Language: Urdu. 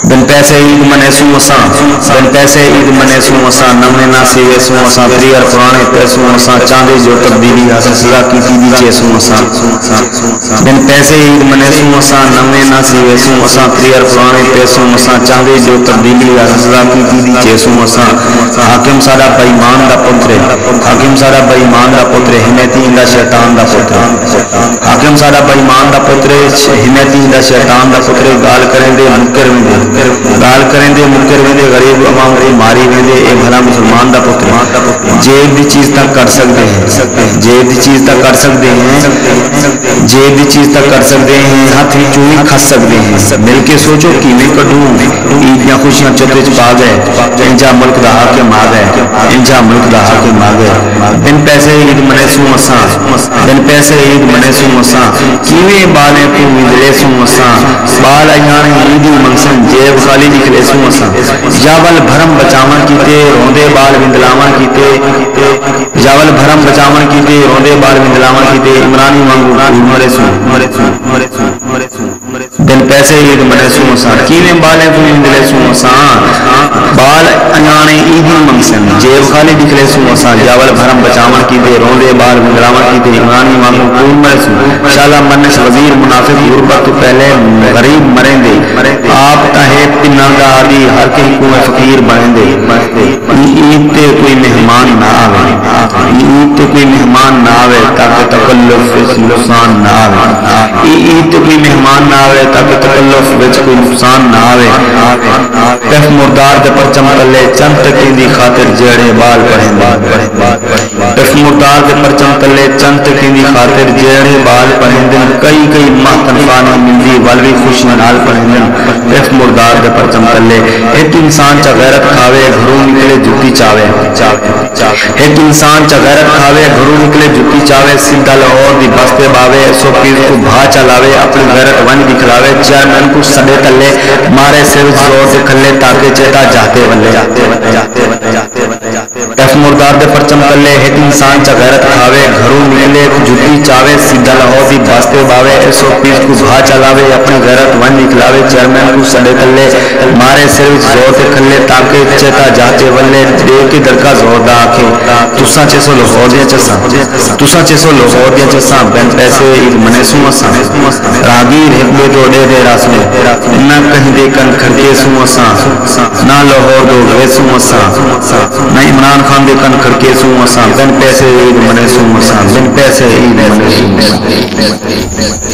بن پیسے عید منے سوں اساں بن پیسے عید منے سوں اساں نمے نہ سیوے سوں اساں پریار پرانے پیسوں اساں چاندے جو تبدیلی حاصل سزا کی دی چے سوں اساں بن پیسے عید منے سوں اساں نمے نہ سیوے سوں اساں پریار پرانے پیسوں اساں چاندے جو تبدیلی حاصل سزا کی دی چے سوں اساں حاکم ساڈا بے ایمان دا پتر حاکم ساڈا بے ایمان دا پتر حمیتی دا شیطان دا پتر حاکم ساڈا بے ایمان دا پتر حمیتی دا شیطان دا پتر گال کریں دے منکر ویندے گال کریں دے منکر ویندے غریب عوام دی ماری ویندے اے بھلا مسلمان دا پتر جیب دی چیز تک کر سکتے ہیں جیب دی چیز تک کر سکتے ہیں جیب دی چیز تک کر سکتے ہیں ہاتھ بھی چوئی کھس سکتے ہیں مل کے سوچو کیویں کڈوں عید دیاں خوشیاں چترے چ پا گئے انجا ملک دا حاکم آ گئے انجا ملک دا حاکم آ گئے بن پیسے عید منے سوں اساں بن پیسے عید منے سوں اساں کیویں بالے کو وندلے سوں اساں بال ایان عیدی منسن جیب خالی نکلے سوں اساں جاول بھرم بچاون کیتے روندے بال وندلاون کیتے جاول بھرم بچاون کیتے روندے بال وندلاون کیتے عمرانی وانگو مرے سوں بن پیسے عید منے سوں اساں کیویں بالے کو وندلے سوں اساں بال ایان عیدی منسن جیب خالی نکلے سوں اساں جاول بھرم بچاون کیتے روندے بال وندلاون کیتے عمرانی وانگو مرے سوں شالا منش وزیر منافق غربت تو پہلے غریب مریں دے آپ تاہے پنہ دا آدھی ہر کہیں کو فقیر بنیں دے عید تے کوئی مہمان نہ آوے عید تے کوئی مہمان نہ آوے تاکہ تکلف نقصان نہ آوے عید تے کوئی مہمان نہ آوے تاکہ تکلف وچ کوئی نقصان نہ آوے پف مردار دے پرچم تلے چند تکیں دی خاطر جڑے بال پڑھیں دے پف مردار دے پرچم تلے چند تکیں دی خاطر جڑے بال پڑھیں دے کئی ماہ تنخواہ نہ ملدی والوی خوش نال پڑھیں دے پف مردار دے پرچم تلے ایک انسان چا غیرت کھاوے گھروں نکلے جتی چاوے ایک انسان چا غیرت کھاوے گھروں نکلے جتی چاوے سندھا لاہور دی بستے باوے سو پیر کو بھا چلاوے اپنی غیرت ون دکھلاوے چیئرمین کو سڑے تلے مارے سر زور سے کھلے تاکہ چیتا جاتے ولے پف مردار دے پرچم تلے ایک انسان چا غیرت کھاوے گھروں نکلے جتی چاوے سندھا لاہور دی بستے باوے سو پیر کو بھا چلاوے اپنی غیرت ون دکھلاوے چیئرمین کو سڑے تلے مارے سر زور سے کھلے تاکہ چیتا جاتے ولے دے کے درکا زور دا آکھے تساں 600 لاہور دیا چساں تساں 600 لاہور دیا چساں بین پیسے عید منے سوں اساں راگیر حکمے دو دے دے راس میں نہ کہیں دے کن کھڑکے سوں اساں نہ لاہور دو گئے سوں اساں نہ عمران خان دے کن کھڑکے سوں اساں بین پیسے عید منے سوں اساں بین پیسے عید منے سوں اساں